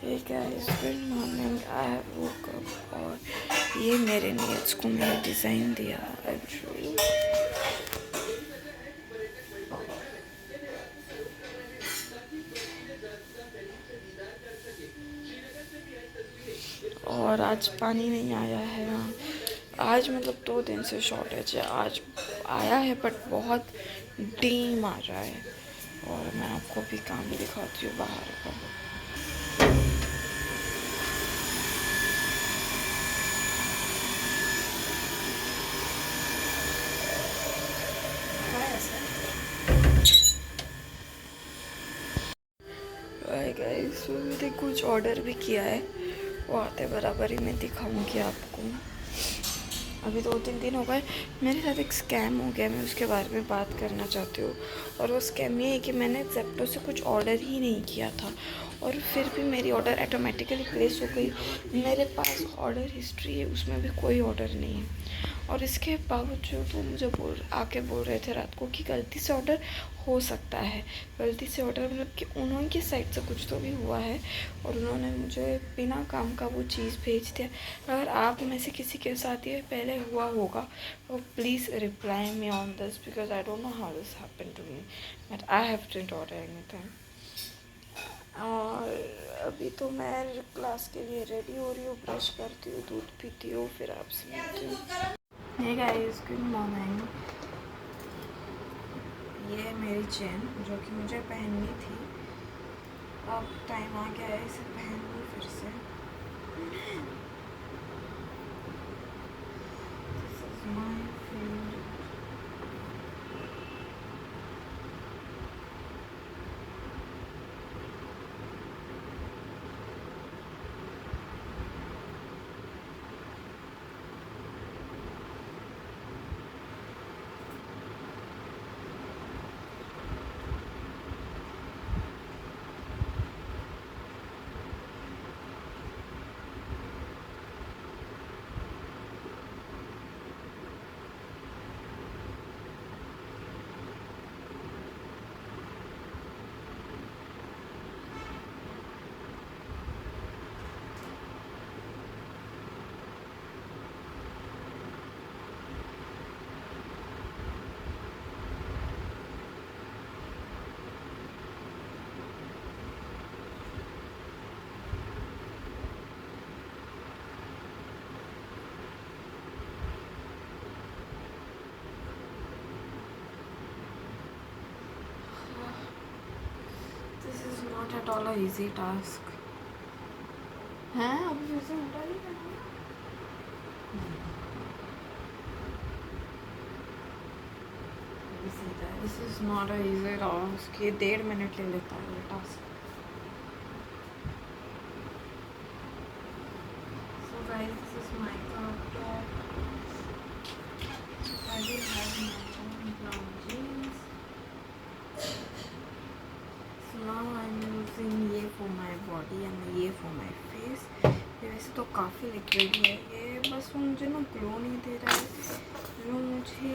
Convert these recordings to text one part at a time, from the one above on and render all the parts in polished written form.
Hey guys, good morning. I have woke up और ये मेरे नेल्स को मैंने डिज़ाइन दिया। आई विल शो यू। और आज पानी नहीं आया है यहाँ। आज मतलब 2 दिन से शॉर्टेज है। आज आया है बट बहुत डीम आ रहा है। और मैं आपको भी काम दिखाती हूँ बाहर का। गाइस, मैंने कुछ ऑर्डर भी किया है। वो आते बराबर ही मैं दिखाऊंगी आपको। अभी 2-3 दिन हो गए। मेरे साथ एक स्कैम हो गया, मैं उसके बारे में बात करना चाहती हूँ। और वो स्कैम ये है कि मैंने ज़ेप्टो से कुछ ऑर्डर ही नहीं किया था और फिर भी मेरी ऑर्डर ऑटोमेटिकली प्लेस हो गई। मेरे पास ऑर्डर हिस्ट्री है, उसमें भी कोई ऑर्डर नहीं है। और इसके बावजूद वो मुझे आके बोल रहे थे रात को कि गलती से ऑर्डर हो सकता है। गलती से ऑर्डर मतलब कि उन्होंने की साइड से कुछ तो भी हुआ है और उन्होंने मुझे बिना काम का वो चीज़ भेज दिया। अगर आप में से किसी के साथ ये पहले हुआ होगा तो please reply me on this, because I don't know how this happened to me, but I have didn't order anything. और अभी तो मैं क्लास के लिए रेडी हो रही हूँ, ब्रश करती हूँ, दूध पीती हूँ, फिर आपसे मिलती हूँ। Hey guys, good morning. ये मेरी चेन जो कि मुझे पहननी थी, अब टाइम आ गया है इसे पहन लूँ फिर से। This is my favourite. This is not at all a easy task. हैं, अभी फिर से उल्टा नहीं करना। This is not a easy task. ये 1.5 मिनट ले लेता है ये task. So guys, this is my cup. I will have my own brown jeans. So now I'm using ये for my body and ये for my face. ये वैसे तो काफ़ी लिक्विड है, ये बस मुझे ना ग्लो नहीं दे रहा है जो मुझे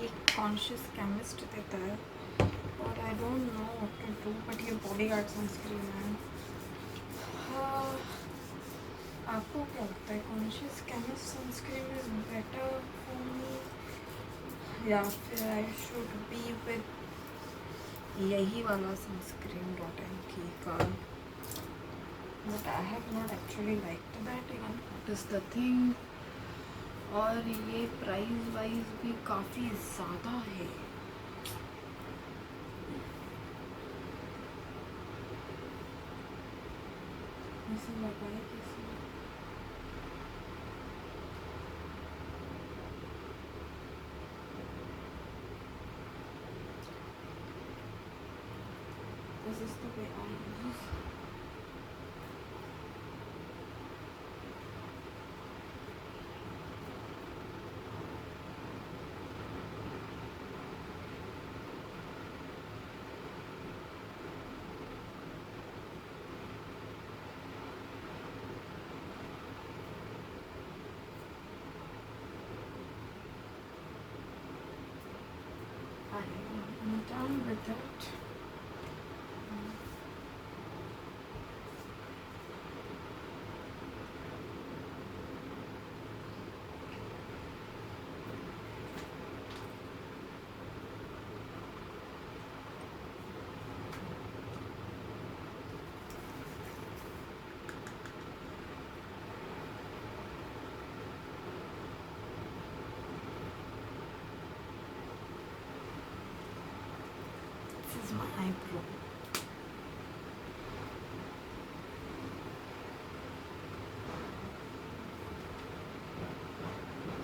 ये कॉन्शियस केमिस्ट देता है। और I don't know what to do, but ये बॉडीगार्ड सनस्क्रीन है। हाँ, आपको क्या लगता है, conscious chemist sunscreen is better for me या फिर आई शुड बी विद यही वाला सनस्क्रीन .mk का? But I have not actually liked that even, what is the thing. और ये प्राइस वाइज भी काफ़ी ज़्यादा है। ऐसे लगाए कैसे? This is the way I use. I'm done with it. Pro.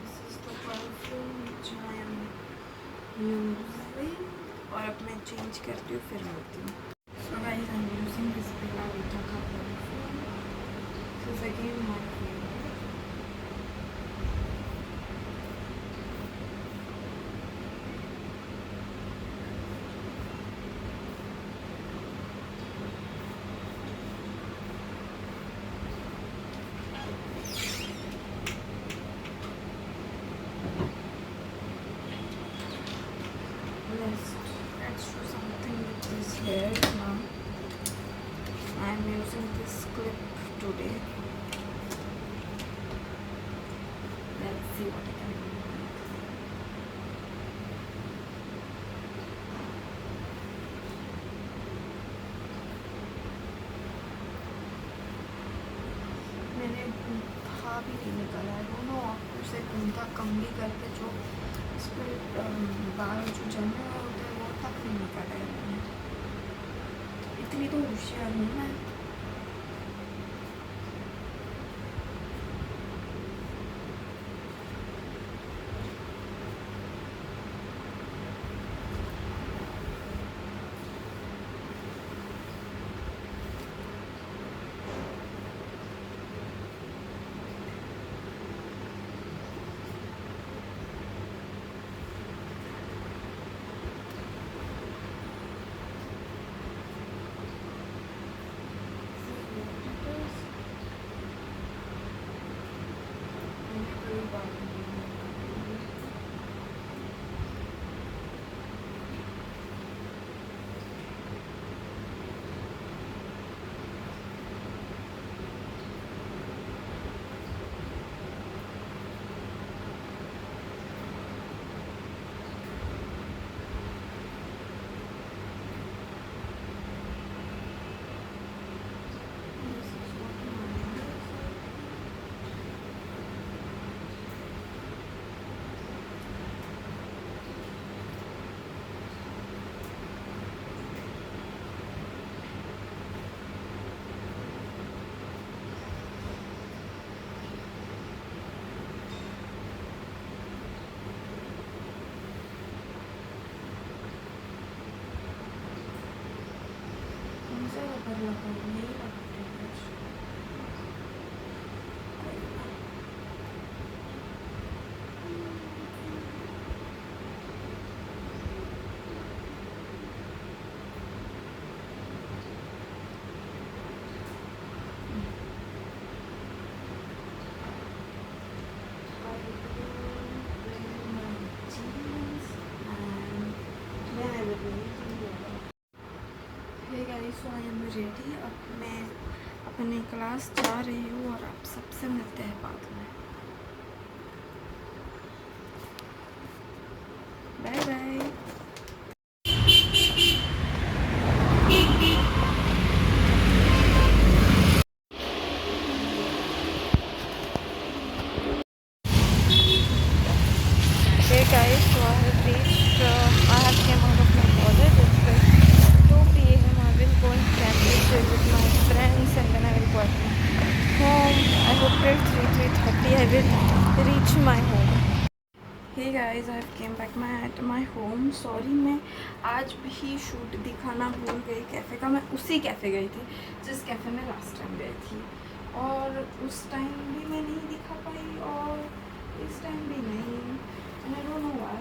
This is the perfume which I am using. और अब मैं चेंज करती हूँ फिर मिलती हूँ. So guys, I'm using this Bella Vita का perfume. This is again my favorite. Let's do something with this hair now. I'm using this clip today. Let's see what I can do. मैंने गूंथा भी नहीं निकाला है, दोनों आपको से गूंथा कम भी करके जो इस पर बाल जो जमे हुए होते हैं वो तक नहीं निकाला है मैंने. इतनी तो होशियार हूँ मैं. सो आई एम रेडी. अब मैं अपने क्लास जा रही हूँ और आप सबसे मिलते हैं बाद में. Bye bye. Hey guys, so I have reached, I have came out of my college. It's like 2 p.m. I will go and campus with my friends and then I will go at home. I hope till 3:30 I will reach my home. Hey guys, I have came back at my home. Sorry, मैं आज भी shoot दिखाना भूल गई cafe का. मैं उसी cafe गई थी जिस कैफ़े में लास्ट टाइम गई थी और उस टाइम भी मैं नहीं दिखा पाई और इस टाइम भी नहीं. I don't know why.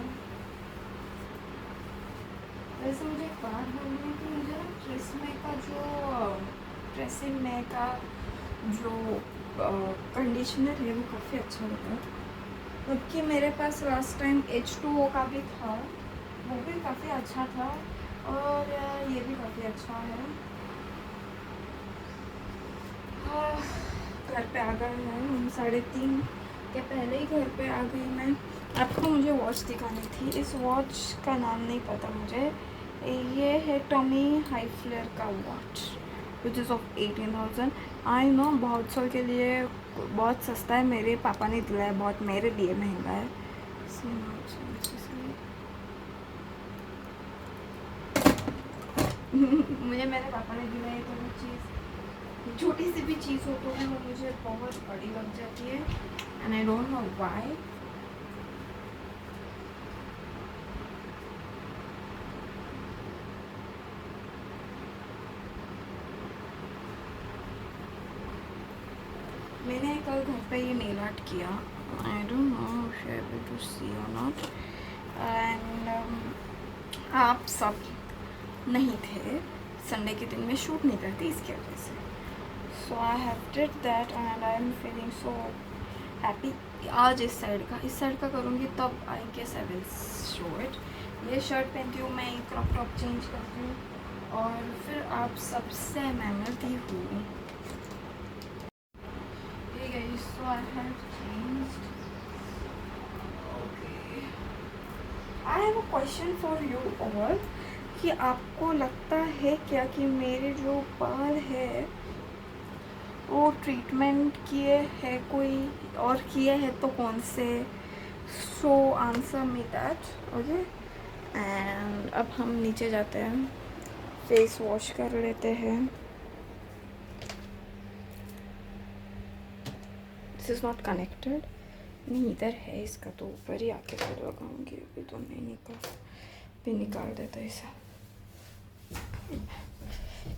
वैसे मुझे एक बात बोलनी है कि मुझे ना ट्रेसेमे का जो कंडीशनर है वो काफ़ी अच्छा लगा. जबकि मेरे पास लास्ट टाइम H2O का भी था, वो भी काफ़ी अच्छा था और ये भी काफ़ी अच्छा है. घर पे आ गए हैं हम 3:30 के पहले ही घर पे आ गई मैं. आपको मुझे वॉच दिखानी थी. इस वॉच का नाम नहीं पता मुझे. ये है टॉमी हाइफ्लर का watch which is of 18,000. I know बहुत साल के लिए बहुत सस्ता है. मेरे पापा ने दिलाया, बहुत मेरे लिए महंगा है. मुझे मेरे पापा ने दिलाई तो वो चीज़, छोटी सी भी चीज़ हो तो है वो मुझे बहुत बड़ी लग जाती है, and I don't know why. मैंने कल घर पे ये नेल आर्ट किया, I don't know if you are able to see or not, and आप सब नहीं थे, संडे के दिन में शूट नहीं करती इसकी वजह से, so I have did that and I am feeling so happy. आज इस साइड का करूँगी तब I guess I will show it. ये शर्ट पहनती हूँ मैं, क्रॉप टॉप चेंज करती हूँ और फिर आप सबसे मैं मिलती हूँ। Hey guys, so I have changed. Okay. I have a question for you all, कि आपको लगता है क्या कि मेरे जो बाल है वो ट्रीटमेंट किए हैं कोई, और किए हैं तो कौन से? So answer me that, okay. And अब हम नीचे जाते हैं, फेस वॉश कर लेते हैं। दिस इज़ नॉट कनेक्टेड, नहीं इधर है इसका, तो ऊपर ही आके फिर लगाऊंगी, अभी तो नहीं निकाल, भी निकाल देता इसे,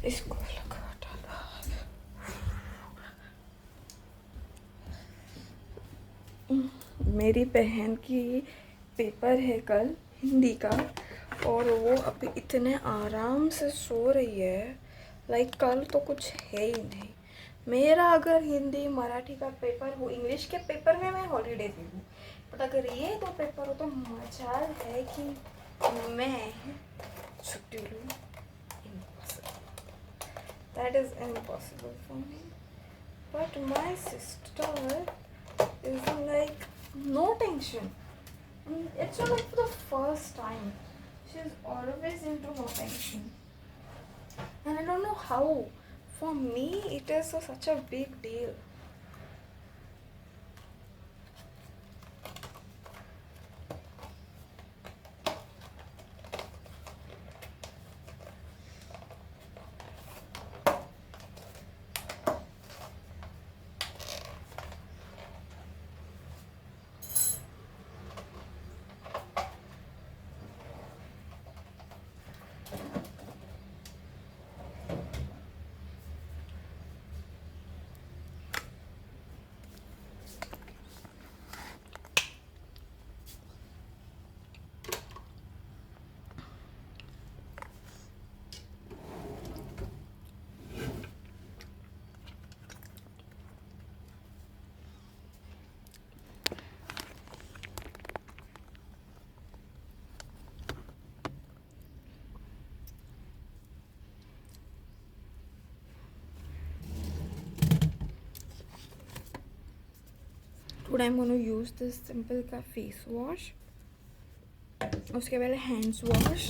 इसको लगा डाला। मेरी बहन की पेपर है कल हिंदी का, और वो अभी इतने आराम से सो रही है, लाइक कल तो कुछ है ही नहीं। मेरा अगर हिंदी मराठी का पेपर हो, इंग्लिश के पेपर में मैं हॉलीडे दे दूँ, बट अगर ये दो पेपर हो तो मजाल है कि मैं छुट्टी लूँ। That is impossible for me, but my sister is like no tension. It's not like for the first time. She's always into no tension. And I don't know how. For me, it is such a big deal. Today I'm going to use this simple का face wash. उसके पहले hands wash.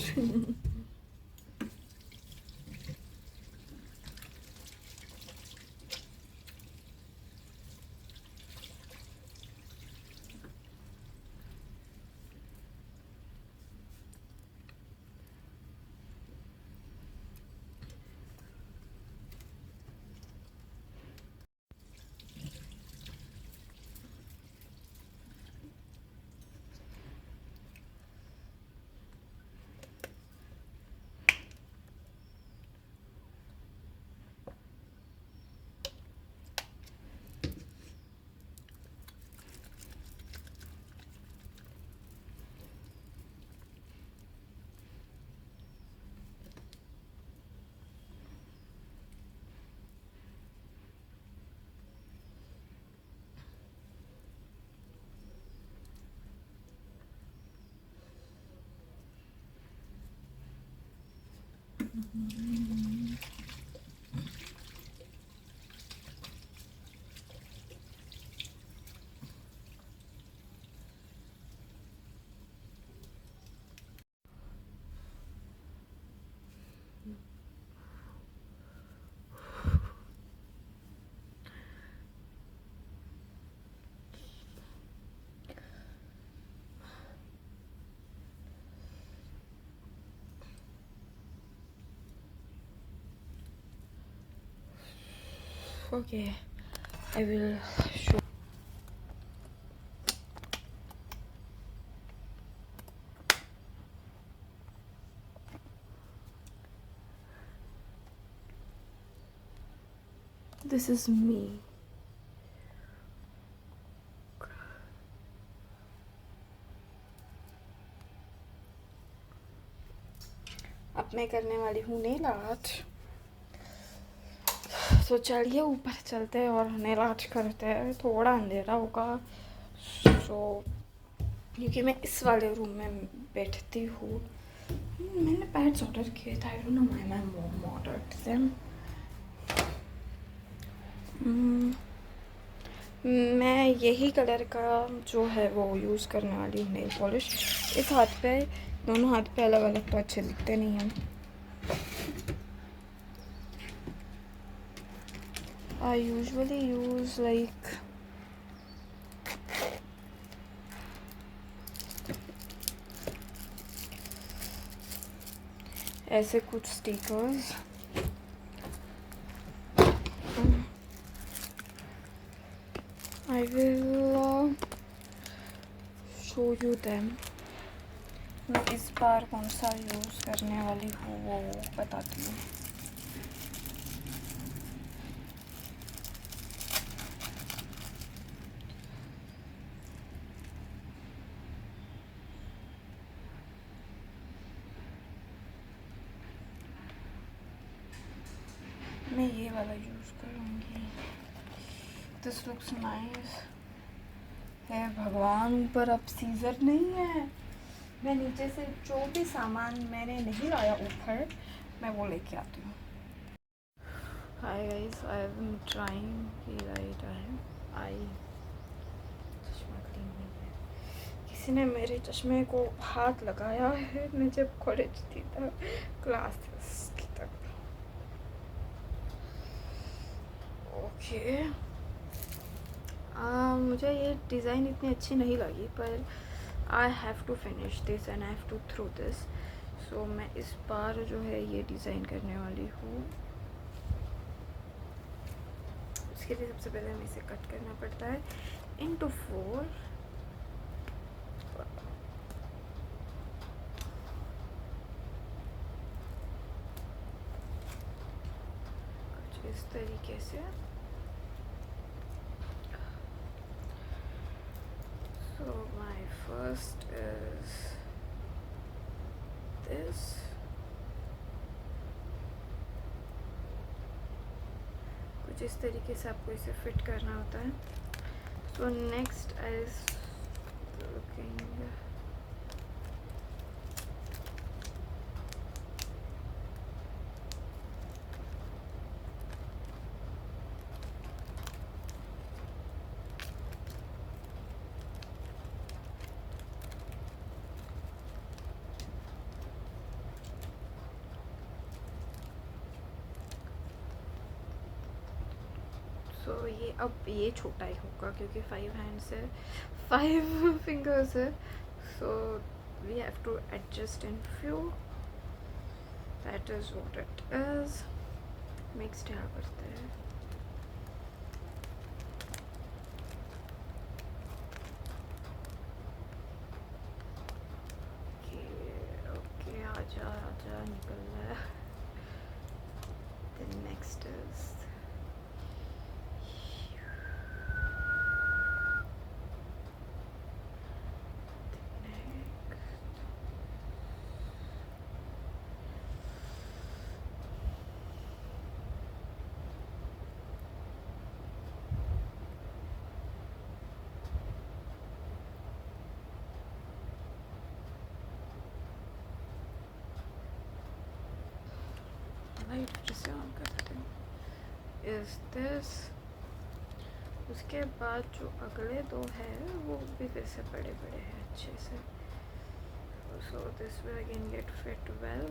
Okay, I will show. This is me. अब मैं करने वाली हूँ nail art. तो चलिए ऊपर चलते हैं और नेल आर्ट करते हैं। थोड़ा अंधेरा होगा सो क्योंकि मैं इस वाले रूम में बैठती हूँ। मैंने पैड्स ऑर्डर किए थे, आई don't know why my mom ordered them. मैं यही कलर का जो है वो यूज़ करने वाली हूँ नेल पॉलिश। इस हाथ पे, दोनों हाथ पे अलग अलग तो अच्छे दिखते नहीं हैं। आई यूजुअली यूज़ लाइक ऐसे कुछ stickers. I will show you them. मैं इस बार कौन सा यूज़ करने वाली हूँ वो बताती हूँ। मैं ये वाला यूज़ करूँगी। This looks nice. हे भगवान, ऊपर अब सीजर नहीं है। मैं नीचे से जो भी सामान मैंने नहीं लाया ऊपर, मैं वो लेके आती हूँ। Hi guys, I am trying की राइट आई चश्मा क्लीन नहीं है। किसी ने मेरे चश्मे को हाथ लगाया है। मैं जब कॉलेज थी तब क्लासेस की तक। ओके, मुझे ये डिज़ाइन इतनी अच्छी नहीं लगी पर I have to finish this and I have to through this. So मैं इस बार जो है ये डिज़ाइन करने वाली हूँ। उसके लिए सबसे पहले हमें इसे कट करना पड़ता है इनटू 4। कुछ इस तरीके से। So my first is this. कुछ इस तरीके से आपको इसे फिट करना होता है। So next is looking सो ये अब ये छोटा ही होगा क्योंकि 5 हैंड्स है, 5 फिंगर्स है। So we have to adjust in few. That is what it is. Next यहाँ करते हैं। ओके आजा आजा, निकल रहा है। देन नेक्स्ट इज लाइट जिसे ऑन करते हैं इज दिस। उसके बाद जो अगले दो है वो भी फिर से बड़े बड़े हैं अच्छे से। So this will again get fit well.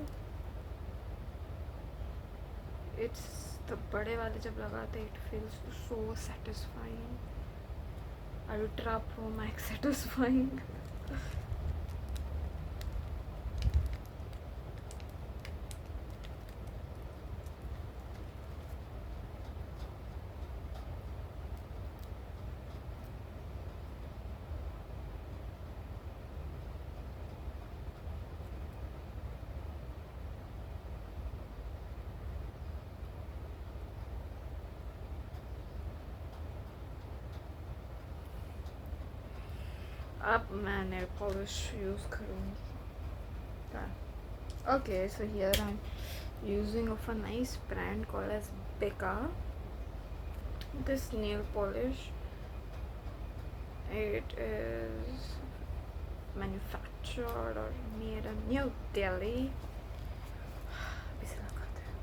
It's the बड़े वाले जब लगाते it feels so satisfying, ultra pro max satisfying. अब मैं नेल पॉलिश यूज़ करूँगी. Okay, so here I'm using of a nice brand called as Becca. This nail polish, it is manufactured or made in New Delhi. इसे लगाते हैं.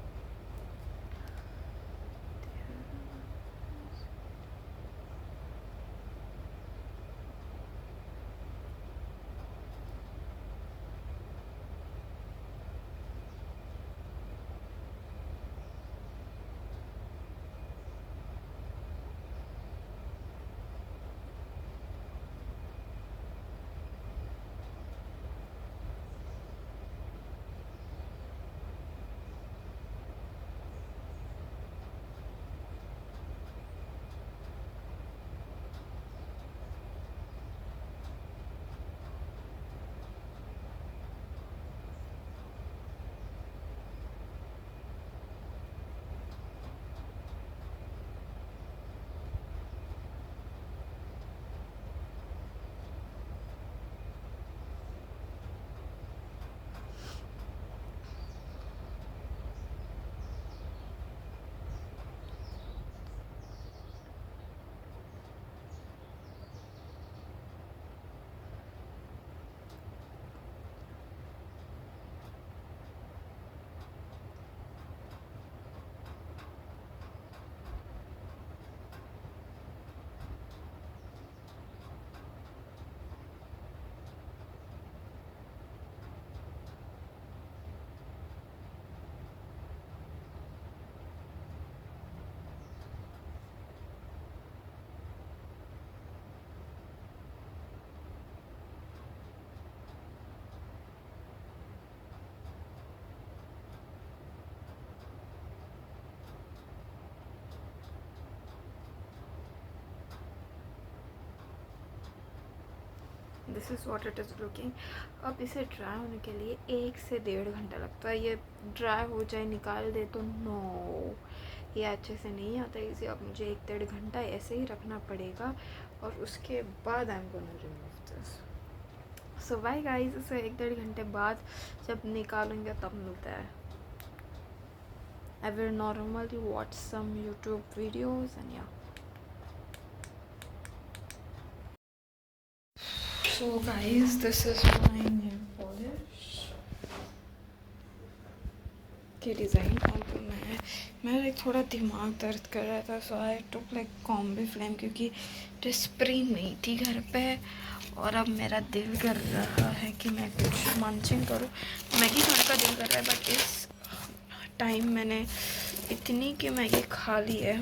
This is what it is looking. अब इसे dry होने के लिए 1 से 1.5 घंटा लगता है. ये ड्राई हो जाए निकाल दे तो नो, ये अच्छे से नहीं आता है. इसे अब मुझे 1-1.5 घंटा ऐसे ही रखना पड़ेगा और उसके बाद I am gonna remove this. So bye guys, इसे 1-1.5 घंटे बाद जब निकालेंगे तब मिलता है. I will normally watch some YouTube videos and yeah. So guys, this is my nail polish के डिज़ाइन. अब मैं लाइक थोड़ा दिमाग दर्द कर रहा था, सो आई टुक लाइक कॉम्बी फ्लेम, क्योंकि डिस्प्रिन नहीं थी घर पे. और अब मेरा दिल कर रहा है कि मैं कुछ मंचिंग करूँ. मैगी खाने का दिल कर रहा है, बट इस टाइम मैंने इतनी की मैगी खा ली है,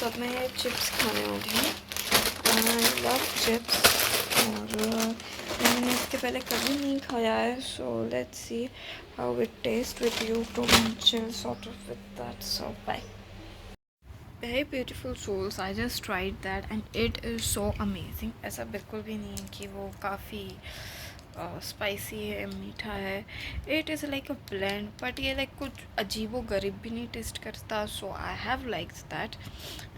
सब मैं चिप्स खाने वाली हूँ. आई लव चिप्स और मैंने इसके पहले कभी नहीं खाया है. So let's see how it taste with you to chill sort of with that. So bye. Very beautiful souls, I just tried that and it is so amazing. ऐसा बिल्कुल भी नहीं है कि वो काफ़ी स्पाइसी है, मीठा है. It is like a blend, but ये लाइक कुछ अजीबो गरीब भी नहीं टेस्ट करता. So I have likes that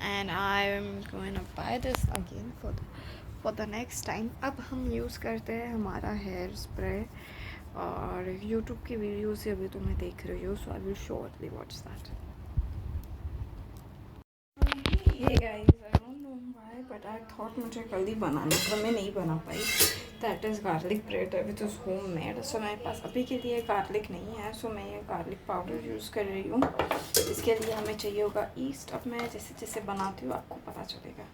and I am going to buy this again for the next time. अब हम यूज़ करते हैं हमारा हेयर स्प्रे, और यूट्यूब की वीडियो से अभी तो मैं देख रही हूँ. So I will surely watch that. Hey guys, I don't know why, but I thought मुझे कल ही बनाना था, मैं नहीं बना पाई. That is garlic bread which is home made. So मेरे पास अभी के लिए गार्लिक नहीं है, सो मैं ये गार्लिक पाउडर यूज़ कर रही हूँ. इसके लिए हमें चाहिए होगा ईस्ट. अब मैं जैसे जैसे बनाती हूँ आपको पता चलेगा.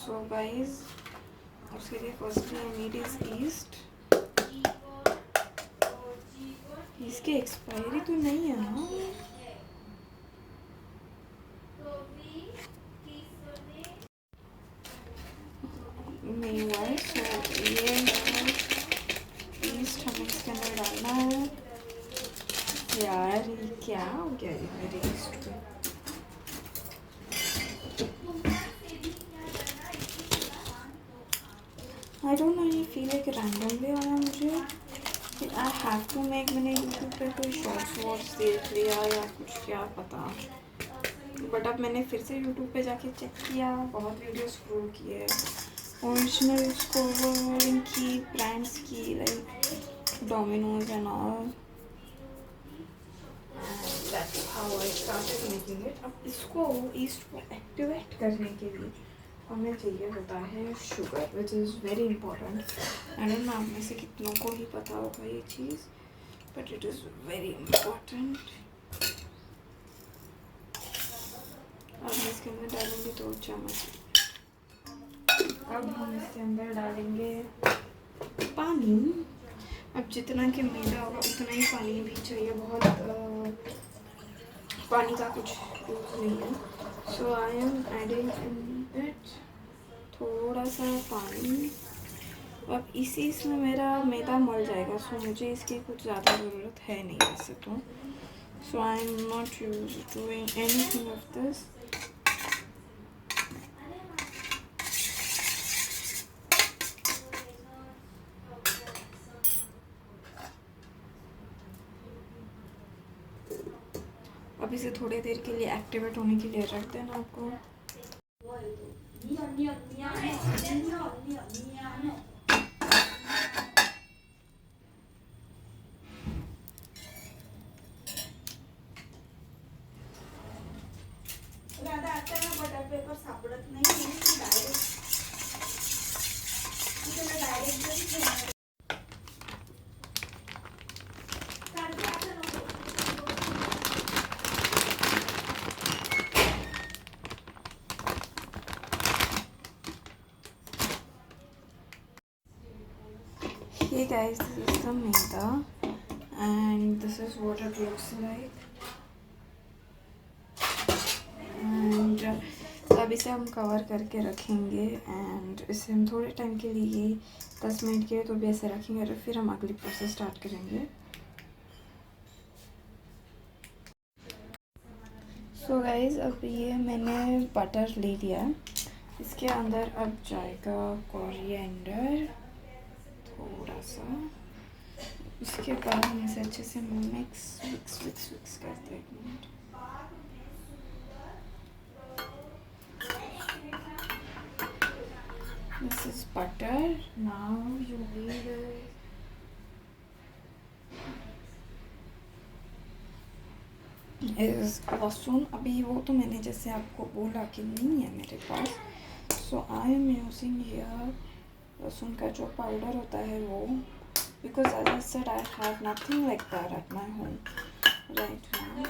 सो गाइज, उसके लिए firstly I need is east. इसकी एक्सपायरी तो नहीं है ना? नहीं हुआ है. सो ये ईस्ट हमें इसके अंदर डालना है. यार ये क्या हो गया ये मेरे ईस्ट को? आई डोंट नो, ये फील है कि रैंडमली आया मुझे. आई हैव टू मेक, मैंने यूट्यूब पे कोई शॉर्ट्स वॉर्ट्स देख लिया या कुछ, क्या पता, बट अब मैंने फिर से यूट्यूब पे जाके चेक किया, बहुत वीडियो स्क्रॉल किए, ओरिजिनल स्कोरिंग की, ब्रांड्स की, like Domino's and all, that's how I started making it. अब इसको ईस्ट को एक्टिवेट करने के लिए हमें चाहिए होता है sugar, which is very important. I don't know आप में से कितनों को ही पता होगा ये चीज़, but it is very important. अब हम इसके अंदर डालेंगे 2 चम्मच। अब हम इसके अंदर डालेंगे पानी। अब जितना कि मैदा होगा उतना ही पानी भी चाहिए, बहुत पानी का कुछ यूज़ नहीं है। So I am adding in it थोड़ा सा पानी। अब इसी इसमें मेरा मैदा मल जाएगा, सो मुझे इसकी कुछ ज़्यादा ज़रूरत है नहीं वैसे तो। So I am not doing anything of this. अब इसे थोड़ी देर के लिए एक्टिवेट होने के लिए रख देना आपको। बटर पेपर सापडत नाही, direct Hey guys, this is the maida and this is what it looks like. And अब इसे हम कवर करके रखेंगे एंड इसे हम थोड़े टाइम के लिए 10 मिनट के लिए तो भी ऐसे रखेंगे और फिर हम अगली प्रोसेस स्टार्ट करेंगे। सो गाइज अब ये मैंने बटर ले लिया, इसके अंदर अब जाएगा कोरिएंडर थोड़ा सा। उसके बाद हम इसे अच्छे से मिक्स करते हैं। 1 minute. This is butter. Now you need is लहसुन। अभी वो तो मैंने जैसे आपको बोला कि नहीं है मेरे पास, so I am using here लहसुन का जो पाउडर होता है वो, because as I said I have nothing like that at my home right now.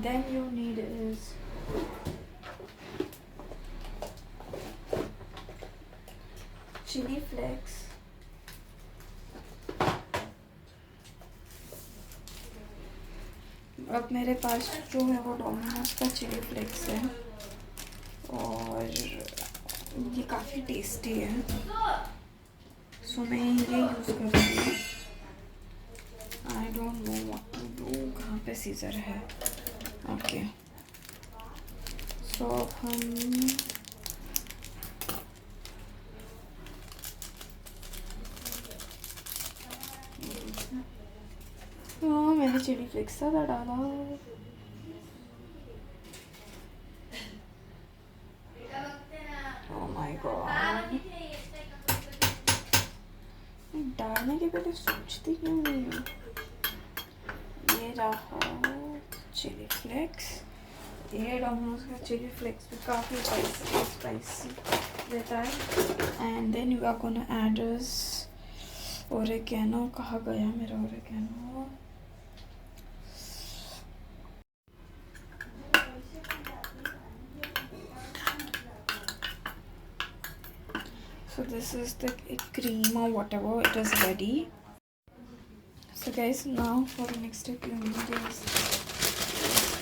Then you need is chili flakes, अब मेरे पास जो है वो डोमिनोज का चिली फ्लेक्स है और ये काफ़ी टेस्टी है, सो मैं ये यूज़ करूँगी। I don't know what to do, कहाँ पे सीजर है? ओके, सो हम मैंने चिली फ्लेक्स ज़्यादा डाला। ओह माय गॉड, डालने के पहले सोचती क्यों नहीं हूँ। ये रहा चिली फ्लेक्स, ये डोमिनोज का चिली फ्लेक्स भी काफ़ी स्पाइसी रहता है। And then you are gonna add oregano. कहाँ गया मेरा oregano? So this is the cream or whatever, it is ready. So guys, now for the next step you need is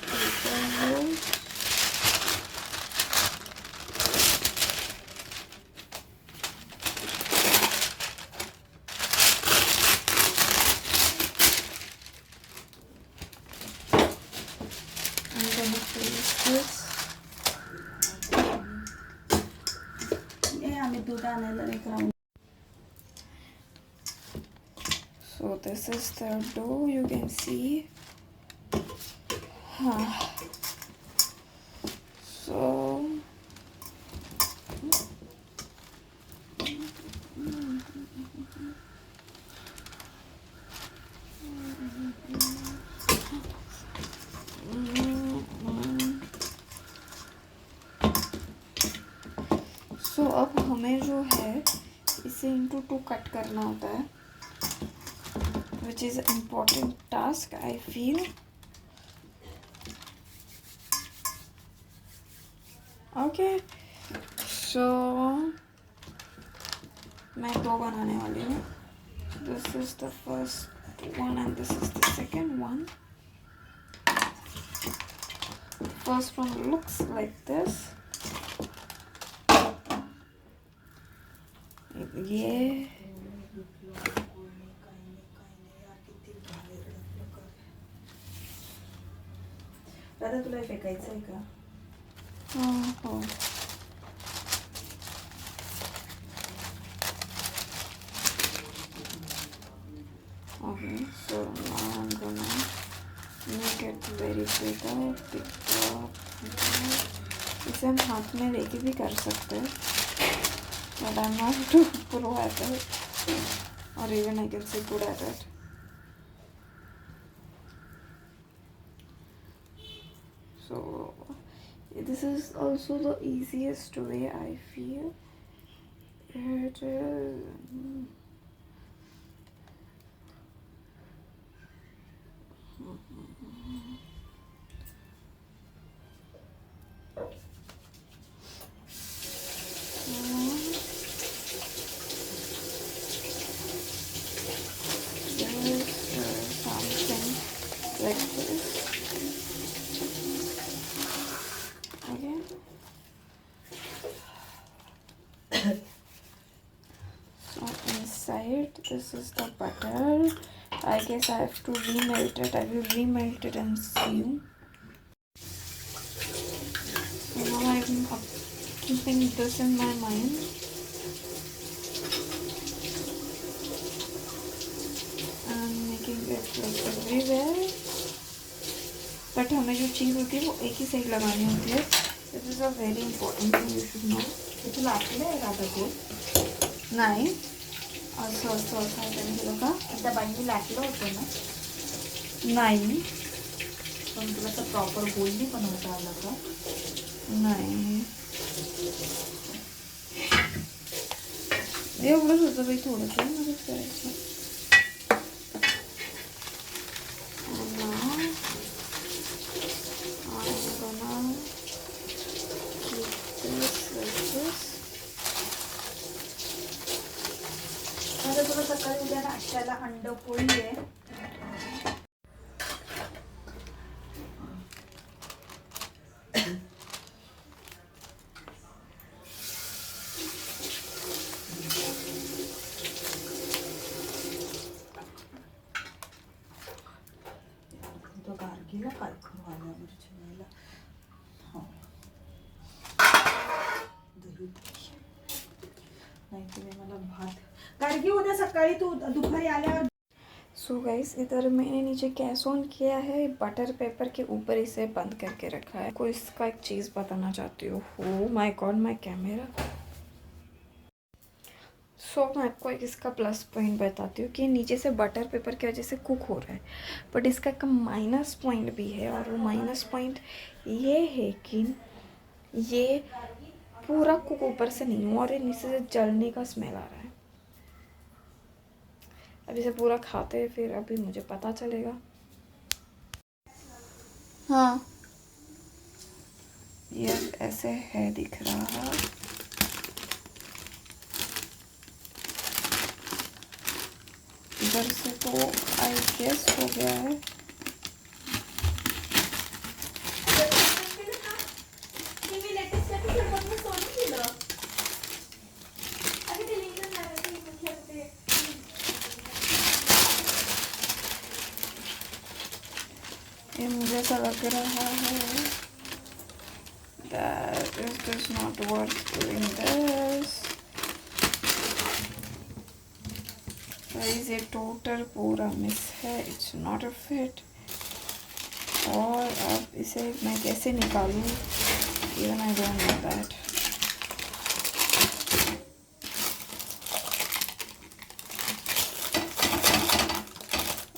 paper roll. I'm gonna place this. दूध आणायला एक round. So this is the dough, you can see. So अब हमें जो है इसे into 2 cut करना होता है, which is an important task I feel. Okay, so मैं 2 बनाने वाली हूँ. This is the first one and this is the second one. First one looks like this. ये दादा तुला फेकायचं आहे का? हो. Okay, so now I'm gonna make it very big up. इसे हम हाथ में लेके भी कर सकते हैं, but I'm not too pro at it, or even I can say good at it. So this is also the easiest way I feel. It is. Something like this. Okay. So inside this is the butter. I guess I have to remelt it. I will remelt it and see you. So now I'm keeping this in my mind. And making it like everywhere. But हमें जो चीज़ होती है वो एक ही side लगानी होती है. This is a very important thing you should know. तू लाटलं आहे का ते? नाही. असं काय केलं का? त्या बाईंनी लाटलं होतं ना? नाही. पण तुला तर प्रॉपर गोल नाही बनवता आलं का? नाही. एवढंच होतं बाई, थोडंसं मदत करायचं. आता तुला सकाळी उद्या नाश्त्याला अंड पोळी आहे. तो गार्गीला काय करू आल्या मिरची हो नाही तुम्ही मला भात गार्गी उद्या सकाळी तू दुपारी आल्यावर. सो गाइस, इधर मैंने नीचे गैस ऑन किया है, बटर पेपर के ऊपर इसे बंद करके रखा है. कोई इसका एक चीज़ बताना चाहती हूँ. हो माय गॉड, माय कैमरा. सो मैं आपको एक इसका प्लस पॉइंट बताती हूँ कि नीचे से बटर पेपर की वजह से कुक हो रहा है, बट इसका एक माइनस पॉइंट भी है. और वो माइनस पॉइंट ये है कि ये पूरा कुक ऊपर से नहीं हुआ और ये नीचे से जलने का स्मेल आ रहा है. अब इसे पूरा खाते हैं फिर अभी मुझे पता चलेगा. हाँ, ये ऐसे है दिख रहा. इधर से तो आई गेस हो गया है. ये मुझे ऐसा लग रहा है that this does not work doing this. Guys ये टोटल पूरा मिस है, इट्स नॉट अ फिट। और अब इसे मैं कैसे निकालूं, even I don't know that.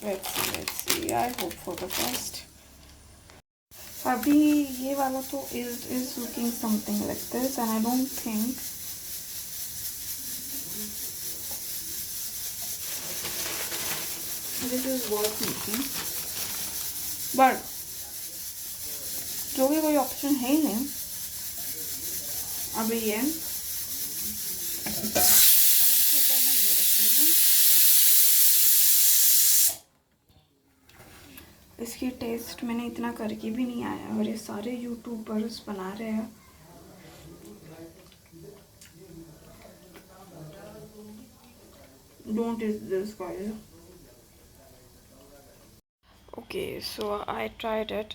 Let's see, I hope for the best. अभी ये वाला तो is looking something like this and I don't think this is worth making, but जो भी कोई ऑप्शन है ही नहीं अभी ये इसकी टेस्ट मैंने इतना करके भी नहीं आया और ये सारे यूट्यूबर्स बना रहे हैं। Don't eat this guys. Okay so I tried it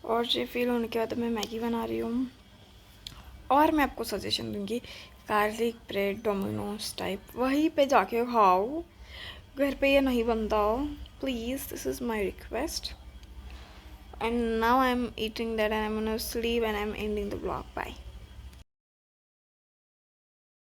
और ये फील होने के बाद मैं मैगी बना रही हूँ। और मैं आपको सजेशन दूंगी गार्लिक ब्रेड डोमिनोज टाइप वहीं पे जाके खाओ, घर पे ये नहीं बनता हो please, this is my request. And now I'm eating that and I'm gonna sleep and I'm ending the vlog. Bye.